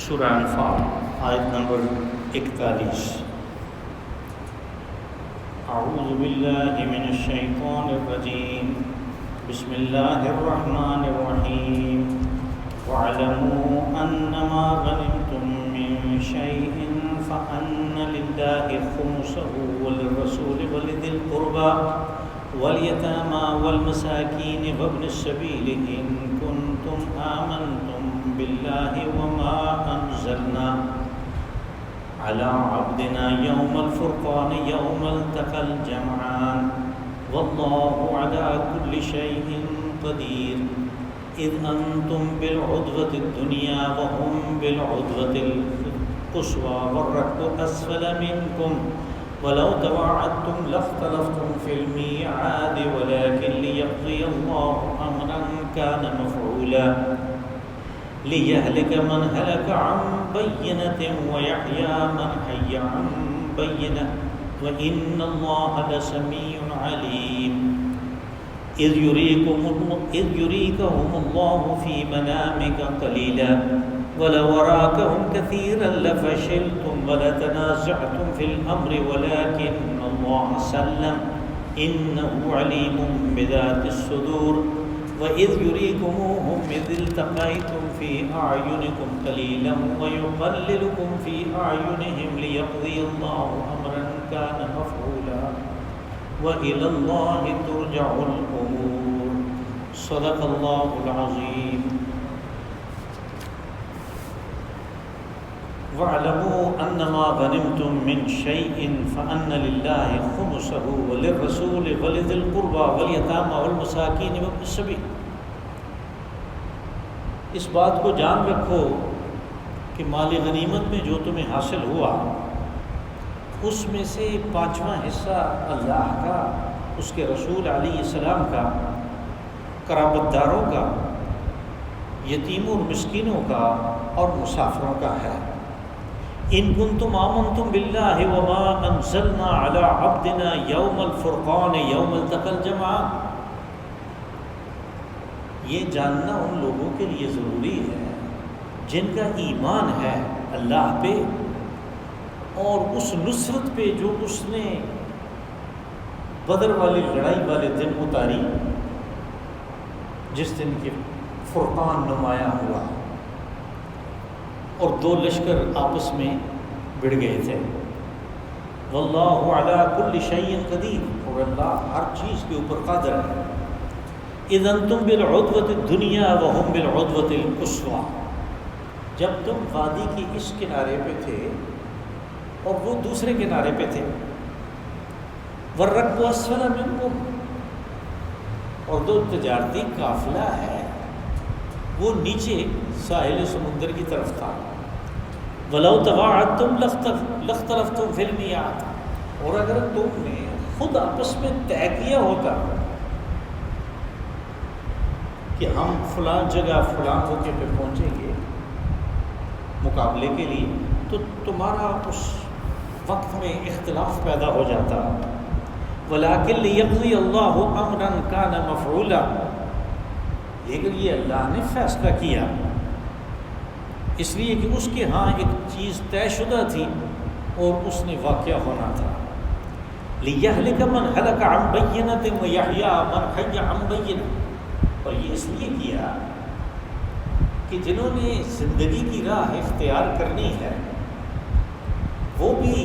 سورہ انفال آیت نمبر 41۔ اعوذ باللہ من الشیطان الرجیم، بسم اللہ الرحمن الرحیم۔ وَاعْلَمُوا أَنَّمَا غَنِمْتُم مِّن شَيْءٍ فَأَنَّ لِلَّهِ خُمُسَهُ وَلِلرَّسُولِ وَلِذِي الْقُرْبَىٰ وَالْيَتَامَىٰ وَالْمَسَاكِينِ وَابْنِ السَّبِيلِ إِن كُنتُمْ آمَنتُم بِاللَّهِ وَمَا أَنزَلْنَا عَلَىٰ عَبْدِنَا يَوْمَ الْفُرْقَانِ يَوْمَ الْتَقَى الْجَمْعَانِ وَاللَّهُ عَلَىٰ كُلِّ شَيْءٍ قَدِيرٌ اذ انتم بالعدوة الدنيا وهم بالعدوة القصوى والركب اسفل منكم ولو تواعدتم لاختلفتم في الميعاد ولكن ليقضي الله امرا كان مفعولا ليهلك من هلك عن بينة ويحيى من حي عن بينة وإن الله لسميع عليم إذ يريكهم الله في منامك قليلا ولو أراكهم كثيرا لفشلتم ولتنازعتم في الأمر ولكن الله سلم إنه عليم بذات الصدور وإذ يريكموهم إذ التقيتم في أعينكم قليلا ويقللكم في أعينهم ليقضي الله أمرا كان مفعولا وإلى الله ترجع الأمور صدق الله العظيم۔ وَاعْلَمُوا أَنَّمَا غَنِمْتُم مِّن شَيْءٍ فَأَنَّ لِلَّهِ خُمُسَهُ وَلِلرَّسُولِ وَلِذِي الْقُرْبَىٰ وَالْيَتَامَىٰ وَالْمَسَاكِينِ وَابْنِ السَّبِيلِ۔ اس بات کو جان رکھو کہ مال غنیمت میں جو تمہیں حاصل ہوا اس میں سے 5واں حصہ اللہ کا، اس کے رسول علیہ السلام کا، قرابت داروں کا، یتیموں اور مسکینوں کا اور مسافروں کا ہے۔ ان کنتم آمنتم باللہ وما انزلنا علی عبدنا یوم الفرقان یوم التقى الجمعان۔ یہ جاننا ان لوگوں کے لیے ضروری ہے جن کا ایمان ہے اللہ پہ اور اس نصرت پہ جو اس نے بدر والی لڑائی والے دن اتاری، جس دن کہ فرقان نمایاں ہوا اور 2 لشکر آپس میں بڑھ گئے تھے۔ واللہ علی کل شیء قدیر، اور اللہ ہر چیز کے اوپر قادر ہے۔ اذ انتم بالعدوۃ الدنیا وهم بالعدوۃ القصویٰ، جب تم وادی کے اس کنارے پہ تھے اور وہ دوسرے کنارے پہ تھے۔ والرکب اسفل منکم، اور جو تجارتی قافلہ ہے وہ نیچے ساحل سمندر کی طرف تھا۔ ولو تواعدتم لاختلفتم فی المیعاد، اور اگر تم نے خود آپس میں طے کیا ہوتا کہ ہم فلاں جگہ فلاں موقع پہ پہنچیں گے مقابلے کے لیے، تو تمہارا اس وقت میں اختلاف پیدا ہو جاتا۔ وَلَٰكِن لِيَقْضِيَ اللَّهُ أَمْرًا كَانَ مَفْعُولًا، لیکن یہ اللہ نے فیصلہ کیا اس لیے کہ اس کے ہاں ایک چیز طے شدہ تھی اور اس نے واقعہ ہونا تھا۔ لِيَهْلِكَ مَنْ هَلَكَ عَن بَيِّنَةٍ وَيَحْيَىٰ مَنْ حَيَّ عَن بَيِّنَةٍ، اور یہ اس لیے کیا کہ جنہوں نے زندگی کی راہ اختیار کرنی ہے وہ بھی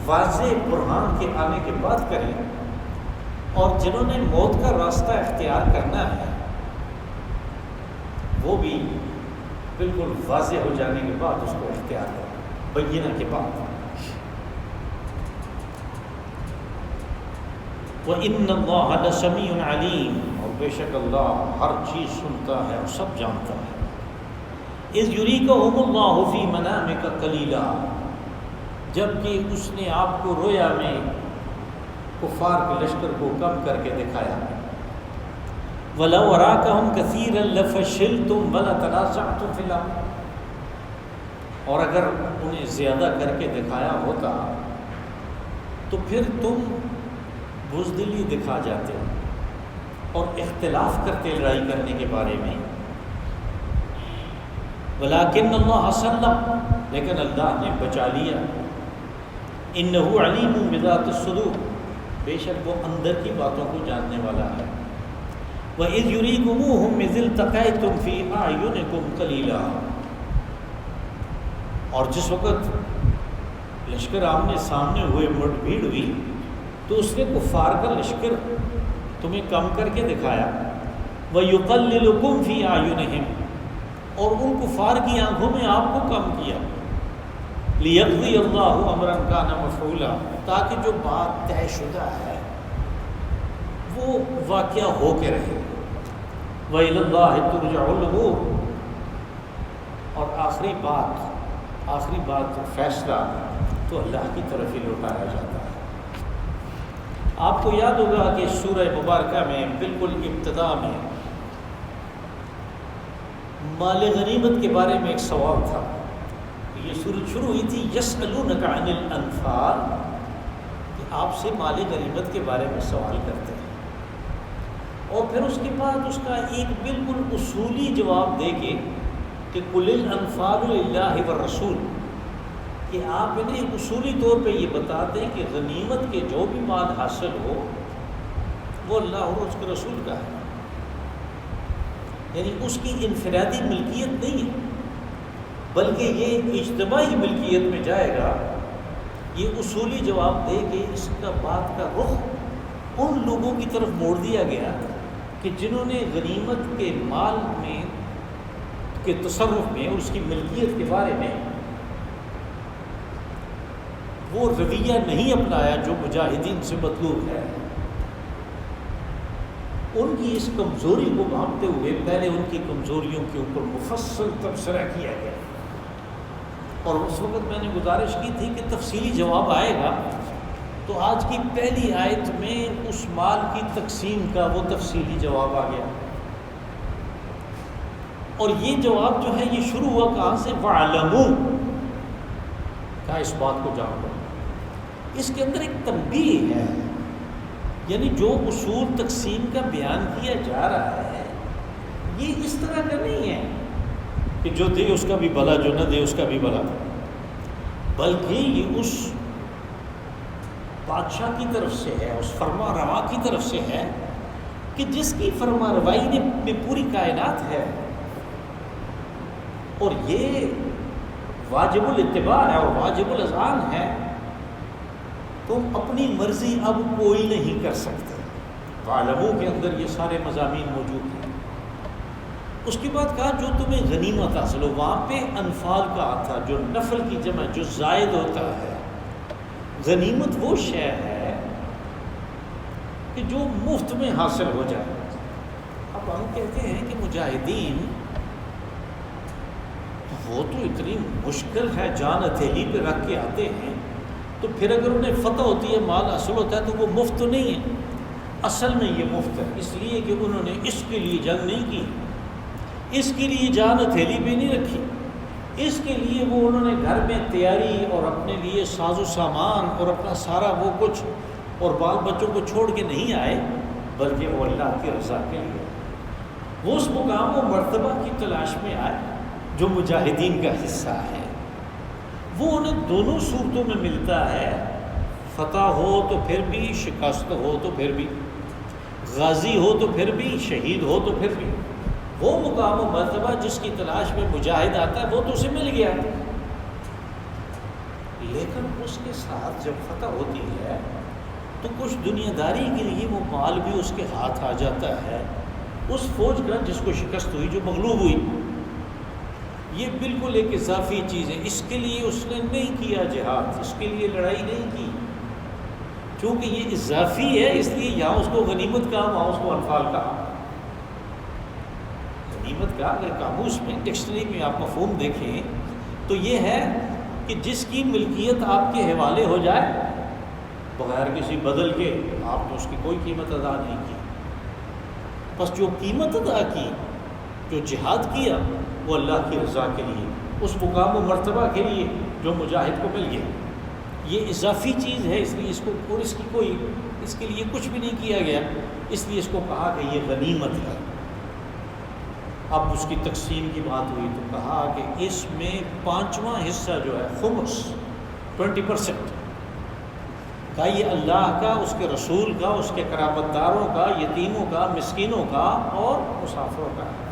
واضح برہان کے آنے کے بعد کریں، اور جنہوں نے موت کا راستہ اختیار کرنا ہے وہ بھی بالکل واضح ہو جانے کے بعد اس کو اختیار کریں، بینہ کے بعد۔ وَإِنَّ اللَّهَ لَسَمِيعٌ عَلِيمٌ، اور بے شک اللہ ہر چیز سنتا ہے اور سب جانتا ہے۔ اِذْ يُرِيكَهُمُ اللَّهُ فِي مَنَامِكَ قَلِيلًا، جب کہ اس نے آپ کو رویا میں کفار کے لشکر کو کم کر کے دکھایا۔ وَلَوْ أَرَاكَهُمْ كَثِيرًا لَفَشِلْتُمْ وَلَتَنَازَعْتُمْ فِي الْأَمْرِ، اور اگر انہیں زیادہ کر کے دکھایا ہوتا تو پھر تم بزدلی دکھا جاتے اور اختلاف کرتے لڑائی کرنے کے بارے میں، ولیکن اللہ سلم، لیکن اللہ نے بچا لیا. انہ علیم بذات الصدور، بے شک وہ اندر کی باتوں کو جاننے والا ہے. وَإِذْ يُرِيكُمُوهُمْ إِذِ الْتَقَيْتُمْ فِي أَعْيُنِكُمْ قَلِيلًا، اور جس وقت لشکر آمنے سامنے ہوئے، مٹ بھیڑ ہوئی، تو اس نے کفار کا لشکر تمہیں کم کر کے دکھایا. وَيُقَلِّلُكُمْ فِي أَعْيُنِهِمْ، اور ان کفار کی آنکھوں میں آپ کو کم کیا. لِيَقْضِيَ اللَّهُ أَمْرًا كَانَ مَفْعُولًا، تاکہ جو بات طے شدہ ہے وہ واقعہ ہو کے رہے. وَإِلَى اللَّهِ تُرْجَعُ الْأُمُورُ، اور آخری بات فیصلہ تو اللہ کی طرف ہی لوٹایا جاتا ہے. آپ کو یاد ہوگا کہ سورہ مبارکہ میں بالکل ابتدا میں مال غنیمت کے بارے میں ایک سوال تھا. یہ سورت شروع ہوئی تھی یسألونک عن الانفال، کہ آپ سے مال غنیمت کے بارے میں سوال کرتے ہیں، اور پھر اس کے بعد اس کا ایک بالکل اصولی جواب دے کے کہ قل الانفال للہ والرسول، کہ آپ انہیں اصولی طور پہ یہ بتا دیں کہ غنیمت کے جو بھی مال حاصل ہو وہ اللہ اور اس کے رسول کا ہے، یعنی اس کی انفرادی ملکیت نہیں ہے، بلکہ یہ اجتماعی ملکیت میں جائے گا. یہ اصولی جواب دے کے اس کا بات کا رخ ان لوگوں کی طرف موڑ دیا گیا کہ جنہوں نے غنیمت کے مال میں کے تصرف میں، اس کی ملکیت کے بارے میں وہ رویہ نہیں اپنایا جو مجاہدین سے مطلوب ہے. ان کی اس کمزوری کو بھانپتے ہوئے پہلے ان کی کمزوریوں کے اوپر مفصل تبصرہ کیا گیا، اور اس وقت میں نے گزارش کی تھی کہ تفصیلی جواب آئے گا. تو آج کی پہلی آیت میں اس مال کی تقسیم کا وہ تفصیلی جواب آ گیا، اور یہ جواب جو ہے یہ شروع ہوا کہاں سے؟ وَعْلَمُوا، کہا اس بات کو جان لو. اس کے اندر ایک تنبیہ ہے، یعنی جو اصول تقسیم کا بیان کیا جا رہا ہے یہ اس طرح کا نہیں ہے کہ جو دے اس کا بھی بھلا، جو نہ دے اس کا بھی بھلا، بلکہ یہ اس بادشاہ کی طرف سے ہے، اس فرما روا کی طرف سے ہے کہ جس کی فرما روائی میں پوری کائنات ہے، اور یہ واجب الاتباع ہے اور واجب الاذعان ہے. تم اپنی مرضی اب کوئی نہیں کر سکتے. وَعْلَمُوا کے اندر یہ سارے مضامین موجود ہیں. اس کے بعد کہا جو تمہیں غنیمت حاصل ہو، وہاں پہ انفال کہا تھا جو نفل کی جمع جو زائد ہوتا ہے. غنیمت وہ شے ہے کہ جو مفت میں حاصل ہو جائے. اب ہم کہتے ہیں کہ مجاہدین وہ تو اتنی مشکل ہے، جان ہتھیلی پہ رکھ کے آتے ہیں، تو پھر اگر انہیں فتح ہوتی ہے، مال حاصل ہوتا ہے، تو وہ مفت تو نہیں ہے. اصل میں یہ مفت ہے، اس لیے کہ انہوں نے اس کے لیے جنگ نہیں کی، اس کے لیے جان ہتھیلی پہ نہیں رکھی، اس کے لیے وہ انہوں نے گھر میں تیاری اور اپنے لیے ساز و سامان اور اپنا سارا وہ کچھ اور بال بچوں کو چھوڑ کے نہیں آئے، بلکہ وہ اللہ کی رضا کے لیے وہ اس مقام و مرتبہ کی تلاش میں آئے جو مجاہدین کا حصہ ہے. وہ انہیں دونوں صورتوں میں ملتا ہے، فتح ہو تو پھر بھی، شکست ہو تو پھر بھی، غازی ہو تو پھر بھی، شہید ہو تو پھر بھی. وہ مقام و مرتبہ جس کی تلاش میں مجاہد آتا ہے وہ تو اسے مل گیا، لیکن اس کے ساتھ جب فتح ہوتی ہے تو کچھ دنیا داری کے لیے وہ مال بھی اس کے ہاتھ آ جاتا ہے. اس فوج کا جس کو شکست ہوئی، جو مغلوب ہوئی، یہ بالکل ایک اضافی چیز ہے. اس کے لیے اس نے نہیں کیا جہاد، اس کے لیے لڑائی نہیں کی، چونکہ یہ اضافی ہے اس لیے یہاں اس کو غنیمت کہا، وہاں اس کو انفال کہا. غنیمت کا اگر قاموس میں ڈکشنری میں آپ مفہوم دیکھیں تو یہ ہے کہ جس کی ملکیت آپ کے حوالے ہو جائے بغیر کسی بدل کے، آپ نے اس کی کوئی قیمت ادا نہیں کی. بس جو قیمت ادا کی، جو جہاد کیا، وہ اللہ کی رضا کے لیے، اس مقام و مرتبہ کے لیے جو مجاہد کو مل گیا. یہ اضافی چیز ہے، اس لیے اس کو، اور اس کی کوئی، اس کے لیے کچھ بھی نہیں کیا گیا، اس لیے اس کو کہا کہ یہ غنیمت ہے. اب اس کی تقسیم کی بات ہوئی تو کہا کہ اس میں 5واں حصہ جو ہے خمس 20%، کہا یہ اللہ کا، اس کے رسول کا، اس کے قرابت داروں کا، یتیموں کا، مسکینوں کا اور مسافروں کا ہے۔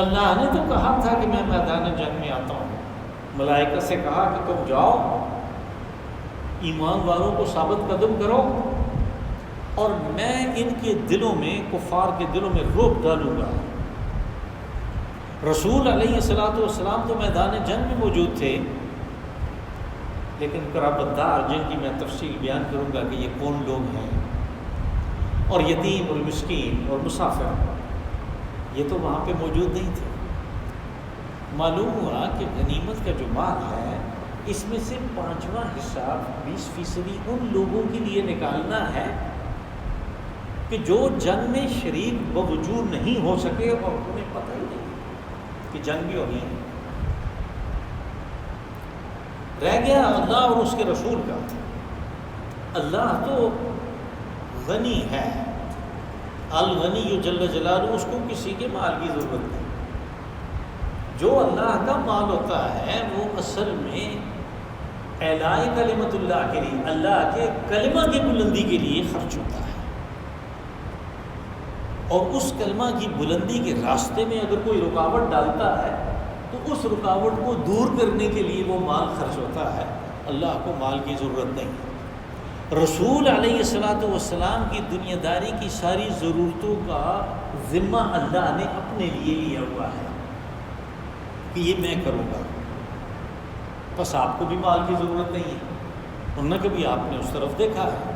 اللہ نے تو کہا تھا کہ میں میدان جنگ میں آتا ہوں، ملائکہ سے کہا کہ تم جاؤ ایمان والوں کو ثابت قدم کرو اور میں ان کے دلوں میں، کفار کے دلوں میں رعب ڈالوں گا۔ رسول علیہ الصلوۃ والسلام تو میدان جنگ میں موجود تھے، لیکن قرابت دار جن کی میں تفصیل بیان کروں گا کہ یہ کون لوگ ہیں، اور یتیم اور مسکین اور مسافر، یہ تو وہاں پہ موجود نہیں تھے۔ معلوم ہوا کہ غنیمت کا جو مال ہے اس میں سے 5واں حصہ 20% ان لوگوں کے لیے نکالنا ہے کہ جو جنگ میں شریک بوجود نہیں ہو سکے اور انہیں پتہ ہی نہیں کہ جنگ بھی ہونی ہے۔ رہ گیا اللہ اور اس کے رسول کا۔ اللہ تو غنی ہے، الغنی جل جلالہ، اس کو کسی کے مال کی ضرورت نہیں۔ جو اللہ کا مال ہوتا ہے وہ اصل میں اعلاء کلمت اللہ کے لیے، اللہ کے کلمہ کی بلندی کے لیے خرچ ہوتا ہے، اور اس کلمہ کی بلندی کے راستے میں اگر کوئی رکاوٹ ڈالتا ہے تو اس رکاوٹ کو دور کرنے کے لیے وہ مال خرچ ہوتا ہے۔ اللہ کو مال کی ضرورت نہیں۔ رسول علیہ الصلوۃ والسلام کی دنیا داری کی ساری ضرورتوں کا ذمہ اللہ نے اپنے لیے لیا ہوا ہے کہ یہ میں کروں گا، بس آپ کو بھی مال کی ضرورت نہیں ہے، اور نہ کبھی آپ نے اس طرف دیکھا ہے۔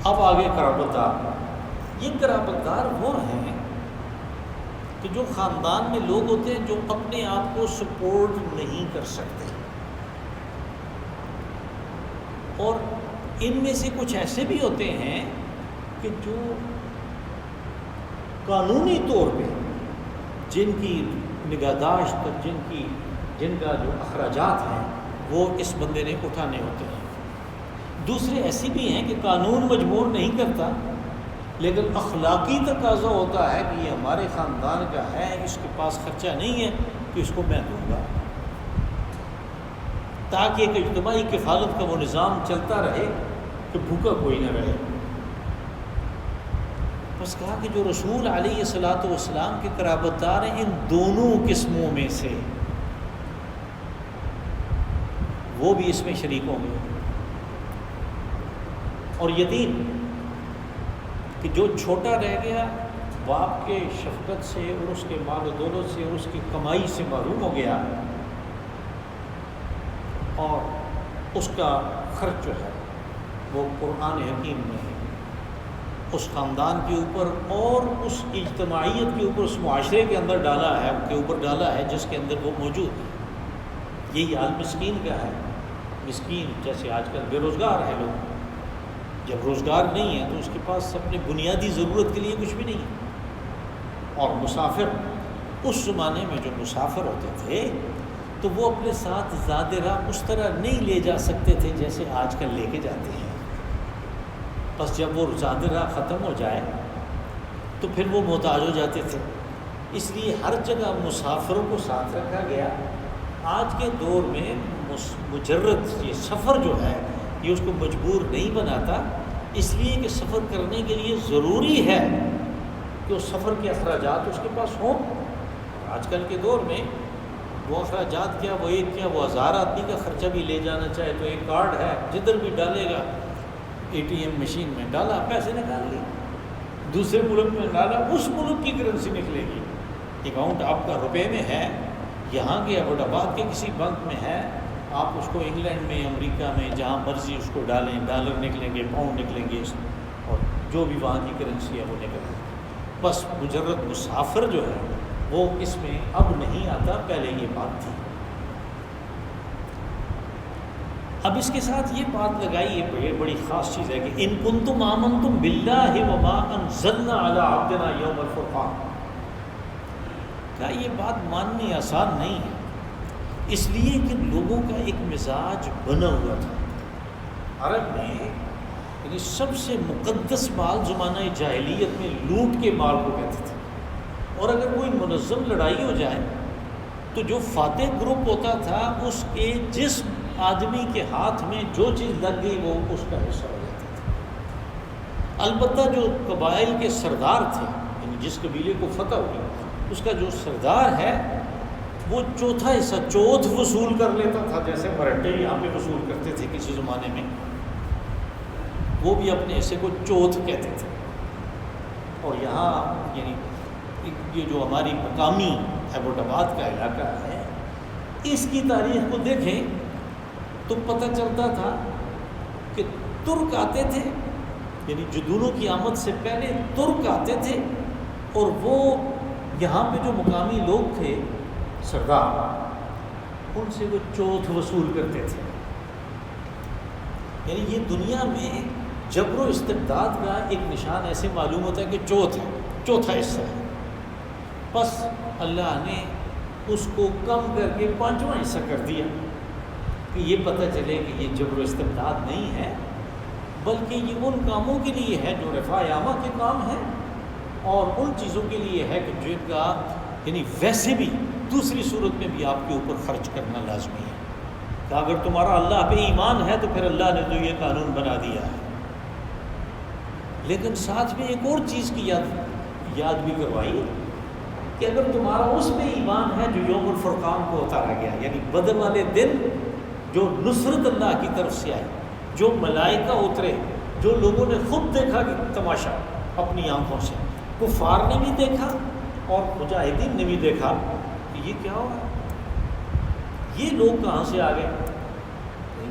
اب آگے قرابت دار، یہ قرابت دار وہ ہیں کہ جو خاندان میں لوگ ہوتے ہیں جو اپنے آپ کو سپورٹ نہیں کر سکتے، اور ان میں سے کچھ ایسے بھی ہوتے ہیں کہ جو قانونی طور پہ جن کی نگہداشت، جن کا جو اخراجات ہیں وہ اس بندے نے اٹھانے ہوتے ہیں۔ دوسرے ایسی بھی ہیں کہ قانون مجبور نہیں کرتا، لیکن اخلاقی تقاضا ہوتا ہے کہ یہ ہمارے خاندان کا ہے، اس کے پاس خرچہ نہیں ہے تو اس کو میں دوں گا، تاکہ ایک اجتماعی کفالت کا وہ نظام چلتا رہے کہ بھوکا کوئی نہ رہے۔ بس کہا کہ جو رسول علیہ الصلوۃ والسلام کے قرابت دار ہیں ان دونوں قسموں میں سے وہ بھی اس میں شریک ہوں گے، اور یتیم کہ جو چھوٹا رہ گیا، باپ کے شفقت سے اور اس کے مال و دولت سے اور اس کی کمائی سے محروم ہو گیا، اور اس کا خرچ جو ہے وہ قرآن حکیم نے اس خاندان کے اوپر اور اس اجتماعیت کے اوپر، اس معاشرے کے اندر ڈالا ہے، ان کے اوپر ڈالا ہے جس کے اندر وہ موجود ہے۔ یہی حال مسکین کا ہے۔ مسکین جیسے آج کل بے روزگار ہے لوگ، جب روزگار نہیں ہے تو اس کے پاس اپنی بنیادی ضرورت کے لیے کچھ بھی نہیں ہے۔ اور مسافر، اس زمانے میں جو مسافر ہوتے تھے تو وہ اپنے ساتھ زیادہ راہ اس طرح نہیں لے جا سکتے تھے جیسے آج کل لے کے جاتے ہیں۔ بس جب وہ زیادہ راہ ختم ہو جائے تو پھر وہ محتاج ہو جاتے تھے، اس لیے ہر جگہ مسافروں کو ساتھ رکھا گیا۔ آج کے دور میں مجرد یہ سفر جو ہے یہ اس کو مجبور نہیں بناتا، اس لیے کہ سفر کرنے کے لیے ضروری ہے کہ اس سفر کے اخراجات اس کے پاس ہوں۔ آج کل کے دور میں وہ اخراجات کیا، وہ ایک کیا، وہ 1000 آدمی کا خرچہ بھی لے جانا چاہے تو ایک کارڈ ہے، جدھر بھی ڈالے گا ATM مشین میں ڈالا، پیسے نکال لیے، دوسرے ملک میں ڈالا، اس ملک کی کرنسی نکلے گی۔ اکاؤنٹ آپ کا روپے میں ہے، یہاں کے ابوڈ آباد کے کسی بینک میں ہے، آپ اس کو انگلینڈ میں، امریکہ میں، جہاں مرضی اس کو ڈالیں، ڈالر نکلیں گے، پاؤنڈ نکلیں گے، اور جو بھی وہاں کی کرنسی ہے وہ نکلے گی۔ بس مجرد مسافر جو ہے وہ اس میں اب نہیں آتا، پہلے یہ بات تھی۔ اب اس کے ساتھ یہ بات لگائی، یہ بڑی خاص چیز ہے کہ ان کنتم آمنتم باللہ وما انزلنا علی عبدنا یوم الفرقان، کہا یہ بات ماننی آسان نہیں ہے، اس لیے کہ لوگوں کا ایک مزاج بنا ہوا تھا۔ عرب میں یعنی سب سے مقدس مال زمانہ جاہلیت میں لوٹ کے مال کو کہتے تھے. اور اگر کوئی منظم لڑائی ہو جائے تو جو فاتح گروپ ہوتا تھا اس کے جس آدمی کے ہاتھ میں جو چیز لگ گئی وہ اس کا حصہ ہو جاتا تھا. البتہ جو قبائل کے سردار تھے، یعنی جس قبیلے کو فتح ہوئی اس کا جو سردار ہے وہ چوتھا حصہ چوتھ وصول کر لیتا تھا، جیسے مرہٹے یہاں پہ وصول کرتے تھے کسی زمانے میں، وہ بھی اپنے حصے کو چوتھ کہتے تھے. اور یہاں یعنی یہ جو ہماری مقامی ایبٹ آباد کا علاقہ ہے اس کی تاریخ کو دیکھیں تو پتہ چلتا تھا کہ ترک آتے تھے، یعنی جدونوں کی آمد سے پہلے ترک آتے تھے اور وہ یہاں پہ جو مقامی لوگ تھے سردار ان سے وہ چوتھ وصول کرتے تھے. یعنی یہ دنیا میں جبر و استبداد کا ایک نشان ایسے معلوم ہوتا ہے کہ چوتھ ہے، چوتھا حصہ ہے. بس اللہ نے اس کو کم کر کے پانچواں حصہ کر دیا کہ یہ پتہ چلے کہ یہ جبر و استبداد نہیں ہے بلکہ یہ ان کاموں کے لیے ہے جو رفاع عامہ کے کام ہیں اور ان چیزوں کے لیے ہے کہ جن کا یعنی ویسے بھی دوسری صورت میں بھی آپ کے اوپر خرچ کرنا لازمی ہے. کہ اگر تمہارا اللہ پہ ایمان ہے تو پھر اللہ نے تو یہ قانون بنا دیا ہے. لیکن ساتھ میں ایک اور چیز کی یاد بھی کروائی کہ اگر تمہارا اس پہ ایمان ہے جو یوم الفرقان کو اتارا گیا، یعنی بدر والے دن جو نصرت اللہ کی طرف سے آئی، جو ملائکہ اترے، جو لوگوں نے خود دیکھا کہ تماشا اپنی آنکھوں سے، کفار نے بھی دیکھا اور مجاہدین نے بھی دیکھا کہ یہ کیا ہوا، یہ لوگ کہاں سے آ گئے.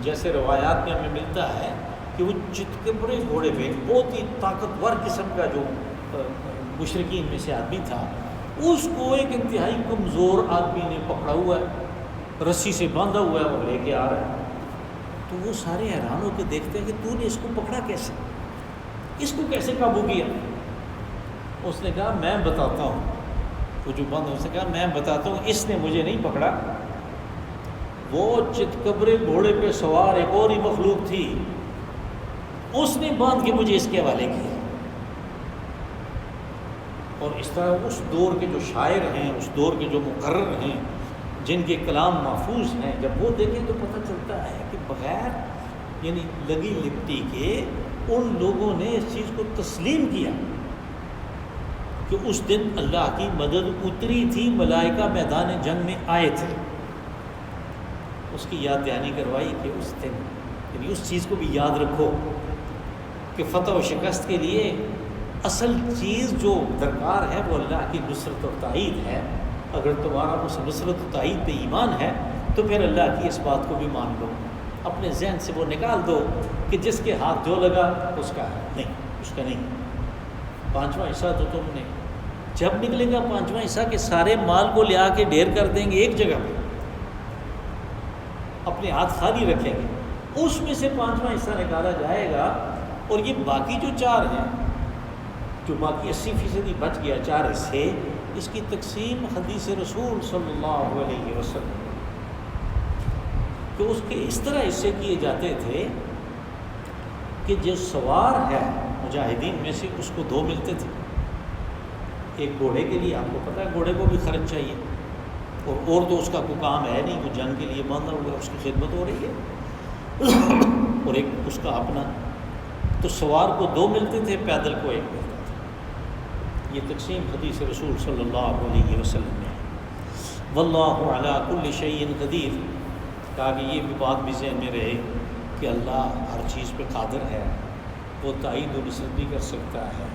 جیسے روایات میں ہمیں ملتا ہے کہ وہ چتکبرے گھوڑے پہ بہت ہی طاقتور قسم کا جو مشرکین میں سے آدمی تھا اس کو ایک انتہائی کمزور آدمی نے پکڑا ہوا ہے، رسی سے باندھا ہوا ہے، وہ لے کے آ رہا ہے. تو وہ سارے حیران ہو کے دیکھتے ہیں کہ تو نے اس کو پکڑا کیسے، اس کو کیسے قابو کیا. اس نے کہا میں بتاتا ہوں. وہ جو بند اس نے کہا میں بتاتا ہوں، اس نے مجھے نہیں پکڑا، وہ چتکبرے گھوڑے پہ سوار ایک اور ہی مخلوق تھی، اس نے باندھ کے مجھے اس کے حوالے کیا. اور اس طرح اس دور کے جو شاعر ہیں، اس دور کے جو مقرر ہیں، جن کے کلام محفوظ ہیں، جب وہ دیکھیں تو پتہ چلتا ہے کہ بغیر یعنی لگی لپٹی کے ان لوگوں نے اس چیز کو تسلیم کیا کہ اس دن اللہ کی مدد اتری تھی، ملائکہ میدان جنگ میں آئے تھے. اس کی یاد دہانی کروائی کہ اس دن یعنی اس چیز کو بھی یاد رکھو کہ فتح و شکست کے لیے اصل چیز جو درکار ہے وہ اللہ کی نصرت و تائید ہے. اگر تمہارا اس نصرت و تائید پہ ایمان ہے تو پھر اللہ کی اس بات کو بھی مان لو. اپنے ذہن سے وہ نکال دو کہ جس کے ہاتھ جو لگا اس کا ہے، نہیں اس کا نہیں. پانچواں حصہ تو تم نے جب نکلے گا پانچواں حصہ کے سارے مال کو لے آ کے ڈھیر کر دیں گے ایک جگہ پہ، اپنے ہاتھ خالی رکھیں گے، اس میں سے پانچواں حصہ نکالا جائے گا. اور یہ باقی جو چار ہیں، جو باقی 80% بچ گیا 4 حصے، اس کی تقسیم حدیث رسول صلی اللہ علیہ وسلم کہ اس کے اس طرح حصے کیے جاتے تھے کہ جو سوار ہے مجاہدین میں سے اس کو 2 ملتے تھے. ایک گھوڑے کے لیے، آپ کو پتہ ہے گھوڑے کو بھی خرچ چاہیے، اور تو اس کا کوئی کام ہے نہیں، وہ جنگ کے لیے باندھا ہوا ہے، اس کی خدمت ہو رہی ہے، اور ایک اس کا اپنا. تو سوار کو 2 ملتے تھے، پیدل کو 1 ملتا تھا. یہ تقسیم حدیث رسول صلی اللہ علیہ وسلم میں ہے. واللہ علی کل شیء قدیر، کہا کہ یہ بھی بات بھی ذہن میں رہے کہ اللہ ہر چیز پہ قادر ہے، وہ تائید و نصرت بھی کر سکتا ہے،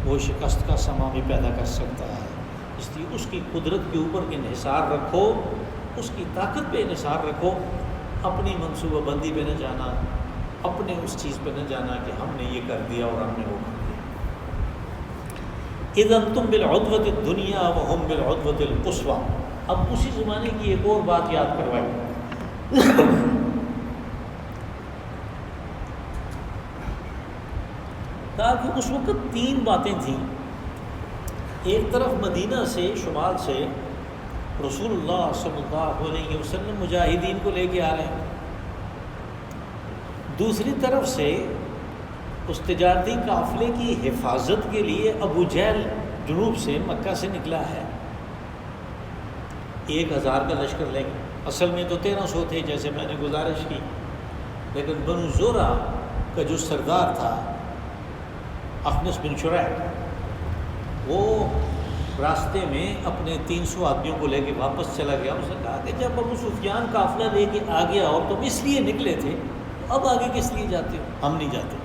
وہ شکست کا سما بھی پیدا کر سکتا ہے. اس لیے اس کی قدرت کے اوپر انحصار رکھو، اس کی طاقت پہ انحصار رکھو، اپنی منصوبہ بندی پہ نہ جانا، اپنے اس چیز پہ نہ جانا کہ ہم نے یہ کر دیا اور ہم نے وہ کر دیا. اذا انتم بالعدوۃ الدنیا وهم بالعدوۃ القصویٰ. اب اسی زمانے کی ایک اور بات یاد کروائی. کہا کہ اس وقت 3 باتیں تھیں. ایک طرف مدینہ سے شمال سے رسول اللہ صلی اللہ علیہ وسلم مجاہدین کو لے کے آ رہے ہیں، دوسری طرف سے اس تجارتی قافلے کی حفاظت کے لیے ابو جہل جنوب سے مکہ سے نکلا ہے، 1000 کا لشکر لے گئے، اصل میں تو 1300 تھے جیسے میں نے گزارش کی، لیکن بنو زورا کا جو سردار تھا اخنس بن شریح، وہ راستے میں اپنے 300 آدمیوں کو لے کے واپس چلا گیا۔ اس نے کہا کہ جب ابو سفیان قافلہ لے کے آ گیا اور تم اس لیے نکلے تھے، اب آگے کس لیے جاتے ہو؟ ہم نہیں جاتے۔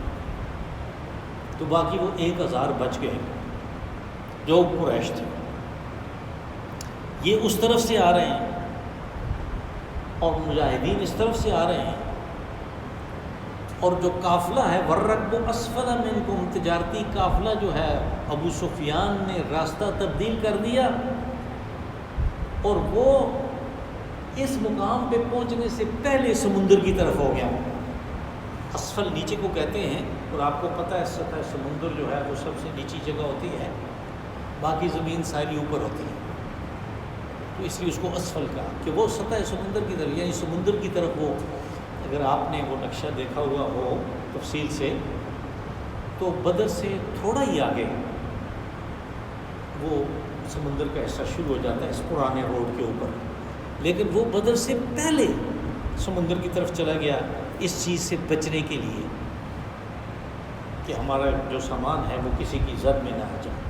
تو باقی وہ 1000 بچ گئے جو قریش تھے، یہ اس طرف سے آ رہے ہیں اور مجاہدین اس طرف سے آ رہے ہیں، اور جو قافلہ ہے وَالرَّكْبُ أَسْفَلَ مِنْكُمْ، تجارتی قافلہ جو ہے ابو سفیان نے راستہ تبدیل کر دیا اور وہ اس مقام پہ پہنچنے سے پہلے سمندر کی طرف ہو گیا۔ اسفل نیچے کو کہتے ہیں، اور آپ کو پتہ ہے سطح سمندر جو ہے وہ سب سے نیچی جگہ ہوتی ہے، باقی زمین ساری اوپر ہوتی ہے، تو اس لیے اس کو اسفل کہا کہ وہ سطح سمندر کی طرف، یعنی سمندر کی طرف وہ، اگر آپ نے وہ نقشہ دیکھا ہوا ہو تفصیل سے تو بدر سے تھوڑا ہی آگے وہ سمندر کا حصہ شروع ہو جاتا ہے اس پرانے روڈ کے اوپر، لیکن وہ بدر سے پہلے سمندر کی طرف چلا گیا اس چیز سے بچنے کے لیے کہ ہمارا جو سامان ہے وہ کسی کی زد میں نہ آ جائے۔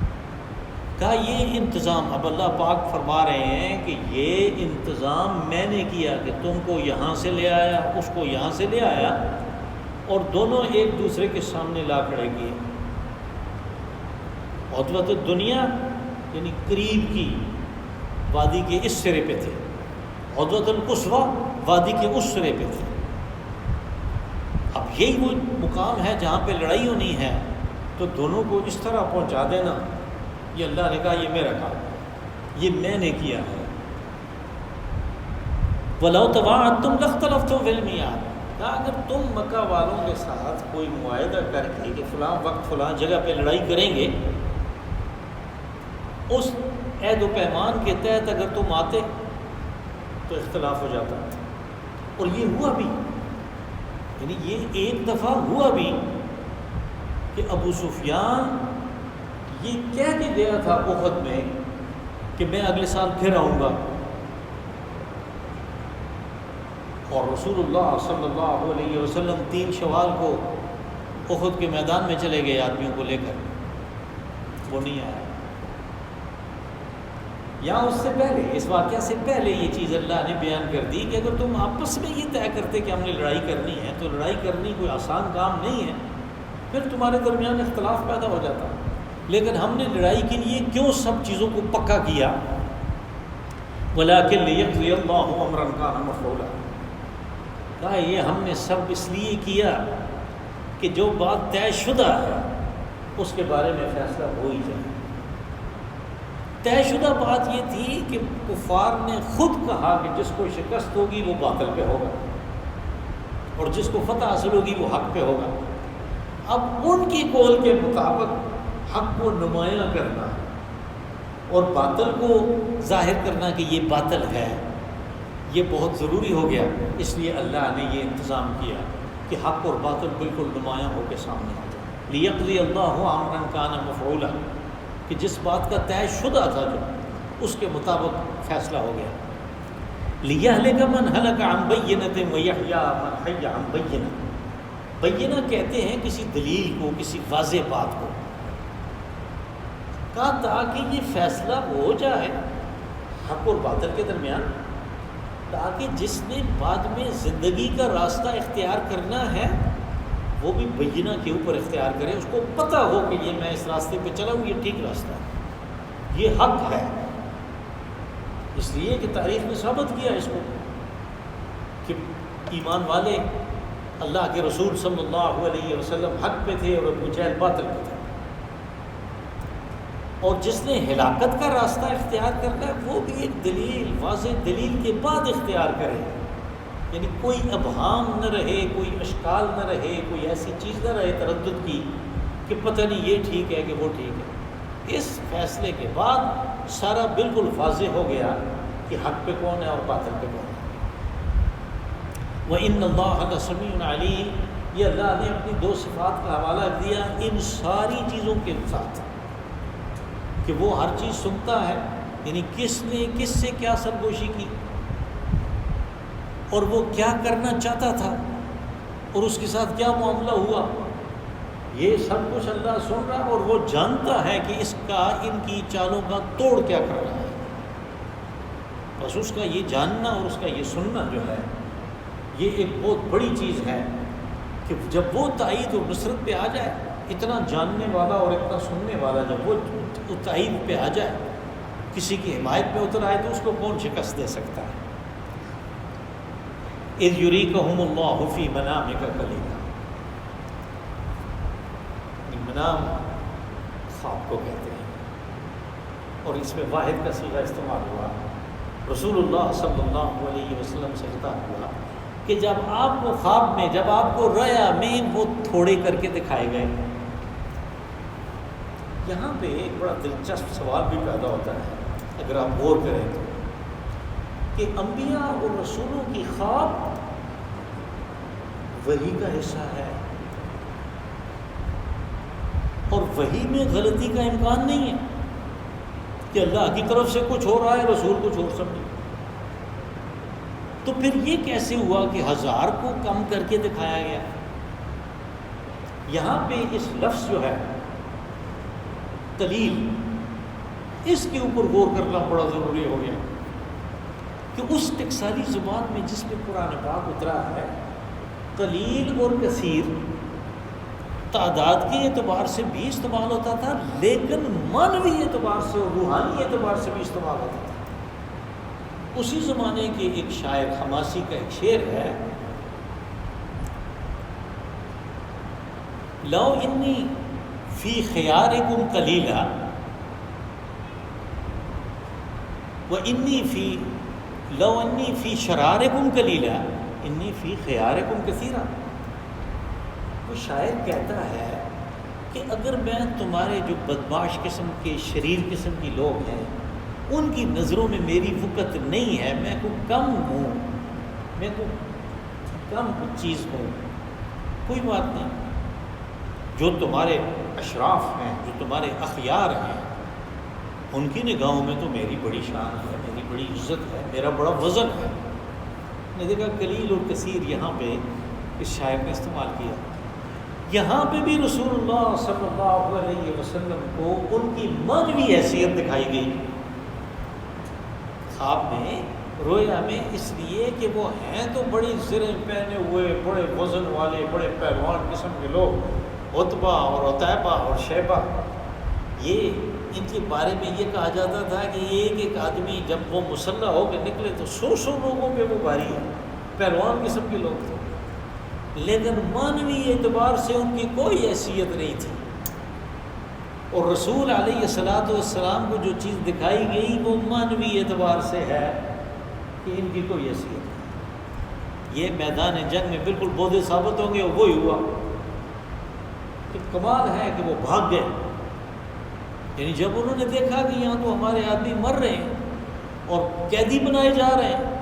کہا یہ انتظام، اب اللہ پاک فرما رہے ہیں کہ یہ انتظام میں نے کیا کہ تم کو یہاں سے لے آیا، اس کو یہاں سے لے آیا، اور دونوں ایک دوسرے کے سامنے لا کھڑے کیے۔ عدوۃ الدنیا یعنی قریب کی وادی کے اس سرے پہ تھے، عدوۃ القصویٰ وادی کے اس سرے پہ تھے۔ اب یہی وہ مقام ہے جہاں پہ لڑائی ہونی ہے، تو دونوں کو اس طرح پہنچا دینا، یہ اللہ نے کہا یہ میرا کام، یہ میں نے کیا ہے۔ وَلَوْ تَوَاعَدتُّمْ لَاخْتَلَفْتُمْ فِي الْمِيعَادِ، کہا اگر تم مکہ والوں کے ساتھ کوئی معاہدہ کر کے کہ فلاں وقت فلاں جگہ پہ لڑائی کریں گے، اس عہد و پیمان کے تحت اگر تم آتے تو اختلاف ہو جاتا، اور یہ ہوا بھی، یعنی یہ ایک دفعہ ہوا بھی کہ ابو سفیان یہ کہہ کے گیا تھا احد میں کہ میں اگلے سال پھر آؤں گا، اور رسول اللہ صلی اللہ علیہ وسلم 3 شوال کو احد کے میدان میں چلے گئے آدمیوں کو لے کر، وہ نہیں آیا۔ یا اس سے پہلے، اس واقعہ سے پہلے یہ چیز اللہ نے بیان کر دی کہ اگر تم آپس میں یہ طے کرتے کہ ہم نے لڑائی کرنی ہے، تو لڑائی کرنی کوئی آسان کام نہیں ہے، پھر تمہارے درمیان اختلاف پیدا ہو جاتا، لیکن ہم نے لڑائی کے لیے کیوں سب چیزوں کو پکا کیا؟ وَلَٰكِن لِيَقْضِيَ اللَّهُ أَمْرًا كَانَ مَفْعُولًا، کہا یہ ہم نے سب اس لیے کیا کہ جو بات طے شدہ ہے اس کے بارے میں فیصلہ ہو ہی جائے۔ طے شدہ بات یہ تھی کہ کفار نے خود کہا کہ جس کو شکست ہوگی وہ باطل پہ ہوگا، اور جس کو فتح حاصل ہوگی وہ حق پہ ہوگا۔ اب ان کی قول کے مطابق حق کو نمایاں کرنا اور باطل کو ظاہر کرنا کہ یہ باطل ہے، یہ بہت ضروری ہو گیا، اس لیے اللہ نے یہ انتظام کیا کہ حق اور باطل بالکل نمایاں ہو کے سامنے آ جائے۔ لِيَقْضِيَ اللَّهُ أَمْرًا كَانَ مَفْعُولًا، کہ جس بات کا طے شدہ تھا جو اس کے مطابق فیصلہ ہو گیا۔ لِيَهْلِكَ مَنْ هَلَكَ عَنْ بَيِّنَةٍ وَيَحْيَىٰ مَنْ حَيَّ عَنْ بَيِّنَةٍ، بینہ کہتے ہیں کسی دلیل کو، کسی واضح بات کو، کہا تاکہ یہ فیصلہ ہو جائے حق اور باطل کے درمیان، تاکہ جس نے بعد میں زندگی کا راستہ اختیار کرنا ہے وہ بھی بینہ کے اوپر اختیار کرے، اس کو پتہ ہو کہ یہ میں اس راستے پہ چلا ہوں، یہ ٹھیک راستہ ہے، یہ حق ہے۔ اس لیے کہ تاریخ نے ثابت کیا اس کو کہ ایمان والے اللہ کے رسول صلی اللہ علیہ وسلم حق پہ تھے اور ابو جہل باطل پہ تھے، اور جس نے ہلاکت کا راستہ اختیار کرنا ہے وہ بھی ایک دلیل، واضح دلیل کے بعد اختیار کرے، یعنی کوئی ابہام نہ رہے، کوئی اشکال نہ رہے، کوئی ایسی چیز نہ رہے تردد کی کہ پتہ نہیں یہ ٹھیک ہے کہ وہ ٹھیک ہے۔ اس فیصلے کے بعد سارا بالکل واضح ہو گیا کہ حق پہ کون ہے اور باطل پہ کون ہے۔ وَإِنَّ اللَّهَ لَسَمِيعٌ عَلِيمٌ، یہ اللہ نے اپنی دو صفات کا حوالہ دیا ان ساری چیزوں کے ساتھ کہ وہ ہر چیز سنتا ہے، یعنی کس نے کس سے کیا سرگوشی کی اور وہ کیا کرنا چاہتا تھا اور اس کے ساتھ کیا معاملہ ہوا، یہ سب کچھ اللہ سن رہا ہے اور وہ جانتا ہے کہ اس کا ان کی چالوں کا توڑ کیا کرنا ہے۔ بس اس کا یہ جاننا اور اس کا یہ سننا جو ہے یہ ایک بہت بڑی چیز ہے کہ جب وہ تائید اور نصرت پہ آ جائے، اتنا جاننے والا اور اتنا سننے والا جب وہ تائید پہ آ جائے، کسی کی حمایت پہ اتر آئے تو اس کو کون شکست دے سکتا ہے؟ اذ یریکہم اللہ فی منامک قلیلا، منام خواب کو کہتے ہیں، اور اس میں واحد کا صیغہ استعمال ہوا۔ رسول اللہ صلی اللہ علیہ وسلم سے خطاب ہوا کہ جب آپ کو خواب میں، جب آپ کو رؤیا میں وہ تھوڑے کر کے دکھائے گئے۔ یہاں پہ ایک بڑا دلچسپ سوال بھی پیدا ہوتا ہے اگر آپ غور کریں تو، کہ انبیاء اور رسولوں کی خواب وحی کا حصہ ہے اور وحی میں غلطی کا امکان نہیں ہے کہ اللہ کی طرف سے کچھ ہو رہا ہے رسول کچھ اور سمجھے۔ تو پھر یہ کیسے ہوا کہ 1000 کو کم کر کے دکھایا گیا؟ یہاں پہ اس لفظ جو ہے قلیل، اس کے اوپر غور کرنا بڑا ضروری ہو گیا کہ اس ٹکسالی زبان میں جس میں قرآن پاک اترا ہے، قلیل اور کثیر تعداد کے اعتبار سے بھی استعمال ہوتا تھا، لیکن معنوی اعتبار سے اور روحانی اعتبار سے بھی استعمال ہوتا تھا۔ اسی زمانے کے ایک شاعر حماسی کا ایک شعر ہے، لو انی فی خیارکم قلیلا لو انی فی شرارکم قلیلا انی فی خیارکم کثیرا۔ وہ شاعر کہتا ہے کہ اگر میں تمہارے جو بدمعاش قسم کے شریر قسم کی لوگ ہیں ان کی نظروں میں میری وقت نہیں ہے، میں کو کم ہوں، میں کو کم چیز ہوں، کوئی بات نہیں، جو تمہارے اشراف ہیں، جو تمہارے اخیار ہیں، ان کی نگاہوں میں تو میری بڑی شان ہے، میری بڑی عزت ہے، میرا بڑا وزن ہے۔ میں نے دیکھا قلیل اور کثیر یہاں پہ اس شاعر نے استعمال کیا۔ یہاں پہ بھی رسول اللہ صلی اللہ علیہ وسلم کو ان کی معنوی حیثیت دکھائی گئی خواب میں، رویا میں، اس لیے کہ وہ ہیں تو بڑی زریں پہنے ہوئے، بڑے وزن والے، بڑے پہلوان قسم کے لوگ، عتبہ اور عتیبہ اور شیبہ، یہ ان کے بارے میں یہ کہا جاتا تھا کہ ایک ایک آدمی جب وہ مسلح ہو کے نکلے تو 100 لوگوں پہ وہ بھاری ہے، پہلوان قسم کے لوگ تھے، لیکن معنوی اعتبار سے ان کی کوئی حیثیت نہیں تھی۔ اور رسول علیہ الصلاۃ والسلام کو جو چیز دکھائی گئی وہ معنوی اعتبار سے ہے کہ ان کی کوئی حیثیت نہیں۔ یہ میدان جنگ میں بالکل بودے ثابت ہوں گے، اور وہی ہوا کہ کمال ہے کہ وہ بھاگ گئے، یعنی جب انہوں نے دیکھا کہ یہاں تو ہمارے آدمی مر رہے ہیں اور قیدی بنائے جا رہے ہیں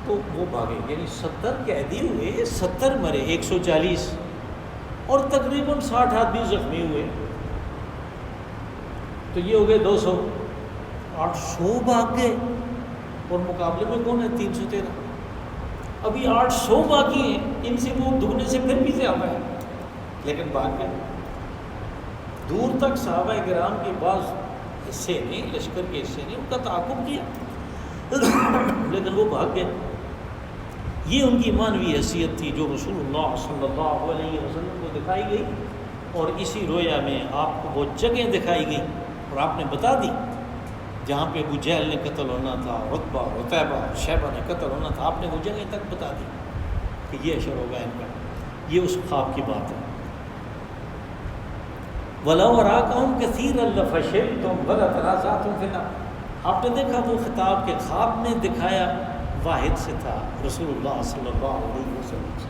تو وہ بھاگے، یعنی 70 قیدی ہوئے، 70 مرے، 140 اور تقریباً 60 آدمی زخمی ہوئے، تو یہ ہو گئے 200، 800 بھاگ گئے، اور مقابلے میں کون ہے؟ 313۔ ابھی 800 باقی ہیں، ان سے وہ دگنے سے پھر بھی زیادہ ہے، لیکن بھاگ گئے۔ دور تک صحابہ کرام کے بعض حصے نے، لشکر کے حصے نے ان کا تعاقب کیا، لیکن وہ بھاگ گئے۔ یہ ان کی معنوی حیثیت تھی جو رسول اللہ صلی اللہ علیہ وسلم کو دکھائی گئی، اور اسی رویا میں آپ کو وہ جگہ دکھائی گئی اور آپ نے بتا دی جہاں پہ ابو جہل نے قتل ہونا تھا، عتبہ اور عتیبہ اور شیبہ نے قتل ہونا تھا، آپ نے وہ جگہ تک بتا دی کہ یہ اشر ہوگا ان کا۔ یہ اس خواب کی بات ہے۔ وَلَوْ أَرَاكَهُمْ كَثِيرًا لَفَشِلْتُمْ وَلَتَنَازَعْتُمْ فِي الْأَمْرِ۔ آپ نے دیکھا وہ خطاب کے خواب میں دکھایا واحد سے تھا، رسول اللہ صلی اللہ علیہ وسلم سے،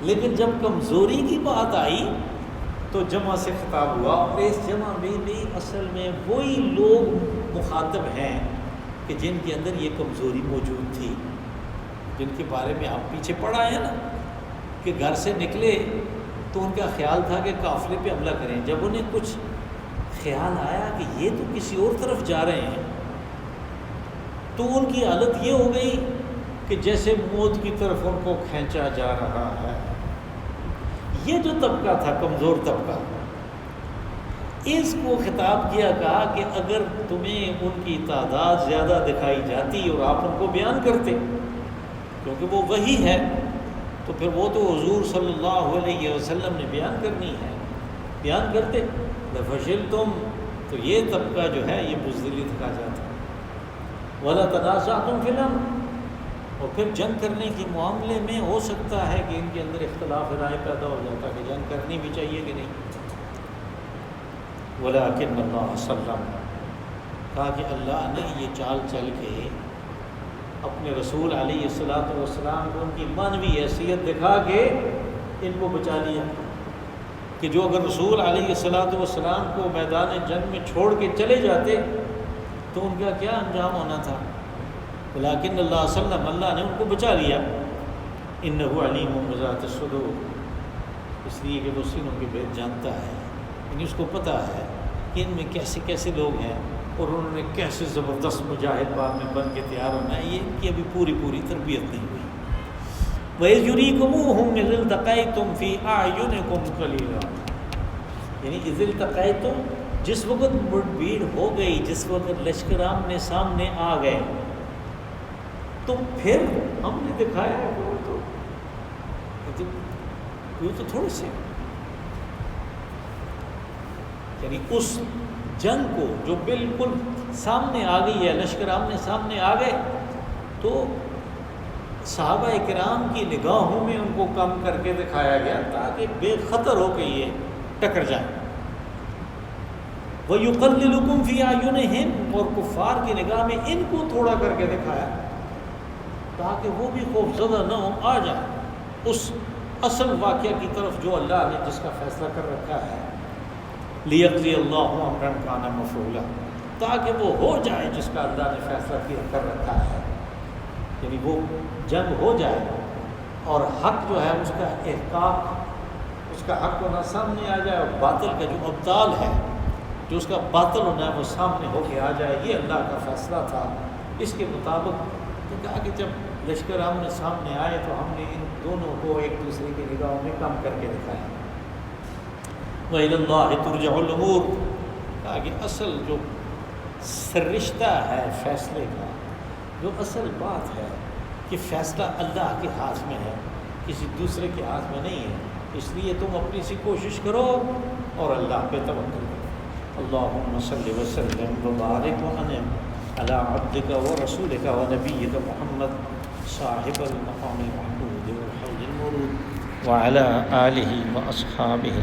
لیکن جب کمزوری کی بات آئی تو جمع سے خطاب ہوا، اور اس جمع میں بھی اصل میں وہی لوگ مخاطب ہیں کہ جن کے اندر یہ کمزوری موجود تھی، جن کے بارے میں آپ پیچھے پڑھ آئے ہیں نا، کہ گھر سے نکلے تو ان کا خیال تھا کہ قافلے پہ حملہ کریں. جب انہیں کچھ خیال آیا کہ یہ تو کسی اور طرف جا رہے ہیں تو ان کی حالت یہ ہو گئی کہ جیسے موت کی طرف ان کو کھینچا جا رہا ہے. یہ جو طبقہ تھا کمزور طبقہ، اس کو خطاب کیا، کہا کہ اگر تمہیں ان کی تعداد زیادہ دکھائی جاتی اور آپ ان کو بیان کرتے، کیونکہ وہ وحی ہے تو پھر وہ تو حضور صلی اللہ علیہ وسلم نے بیان کرنی ہے، بیان کرتے لفشلتم، تو یہ طبقہ جو ہے یہ بزدلی دکھا جاتا. ولا تنازعتم فی الامر، اور پھر جنگ کرنے کے معاملے میں ہو سکتا ہے کہ ان کے اندر اختلاف رائے پیدا ہو جاتا کہ جنگ کرنی بھی چاہیے کہ نہیں. ولکن اللہ سلم، کہا کہ اللہ نے یہ چال چل کے اپنے رسول علیہ السلام کو ان کی معنوی حیثیت دکھا کے ان کو بچا لیا، کہ جو اگر رسول علیہ السلام کو میدان جنگ میں چھوڑ کے چلے جاتے تو ان کا کیا انجام ہونا تھا. لیکن اللہ سلم، اللہ نے ان کو بچا لیا. انہ علیم بذات الصدور، اس لیے کہ وہ سینوں کے بھید جانتا ہے، یعنی اس کو پتہ ہے کہ ان میں کیسے کیسے لوگ ہیں اور انہوں نے کیسے زبردست مجاہد بعد میں بن کے تیار ہونا ہے. یہ ان کی ابھی پوری تربیت نہیں ہوئی. وَإِذْ يُرِيكُمُوهُمْ إِذِ الْتَقَيْتُمْ فِي أَعْيُنِكُمْ قَلِيلًا، یعنی اِذِ الْتَقَيْتُمْ، جس وقت بھیڑ ہو گئی، جس وقت لشکر آمنے سامنے آ گئے، تو پھر ہم نے دکھایا ہے کہ وہ تو تھوڑے سے، یعنی اس جنگ کو جو بالکل سامنے آ گئی ہے، لشکر آمنے سامنے آ گئے، تو صحابہ کرام کی نگاہوں میں ان کو کم کر کے دکھایا گیا تاکہ بے خطر ہو کے یہ ٹکر جائیں. وَيُقَلِّلُكُمْ فِي أَعْيُنِهِمْ، اور کفار کی نگاہ میں ان کو تھوڑا کر کے دکھایا تاکہ وہ بھی خوف زدہ نہ ہوں، آ جائیں اس اصل واقعہ کی طرف جو اللہ نے جس کا فیصلہ کر رکھا ہے. لِيَقْضِيَ اللَّهُ أَمْرًا كَانَ مَفْعُولًا، تاکہ وہ ہو جائے جس کا اللہ نے فیصلہ کر رکھا ہے، یعنی وہ جنگ ہو جائے اور حق جو ہے اس کا احقاق، اس کا حق ہونا سامنے آ جائے، اور باطل کا جو ابطال ہے، جو اس کا باطل ہونا ہے وہ سامنے ہو کے آ جائے. یہ اللہ کا فیصلہ تھا. اس کے مطابق تو کہا کہ جب لشکر آمنے سامنے آئے تو ہم نے ان دونوں کو ایک دوسرے کی نگاہوں میں کم کر کے دکھایا. وَإِلَى اللَّهِ تُرْجَعُ الْأُمُورُ، کہا کہ اصل جو سررشتہ ہے فیصلے کا، جو اصل بات ہے کہ فیصلہ اللہ کے ہاتھ میں ہے، کسی دوسرے کے ہاتھ میں نہیں ہے. اس لیے تم اپنی سی کوشش کرو اور اللہ پہ توکل کرو. اللہم صلی وسلم وبارک وانعم علی عبدک ورسولک ونبیک محمد صاحب المقام المحمود والحوض المورود وعلی آلہ واصحابہ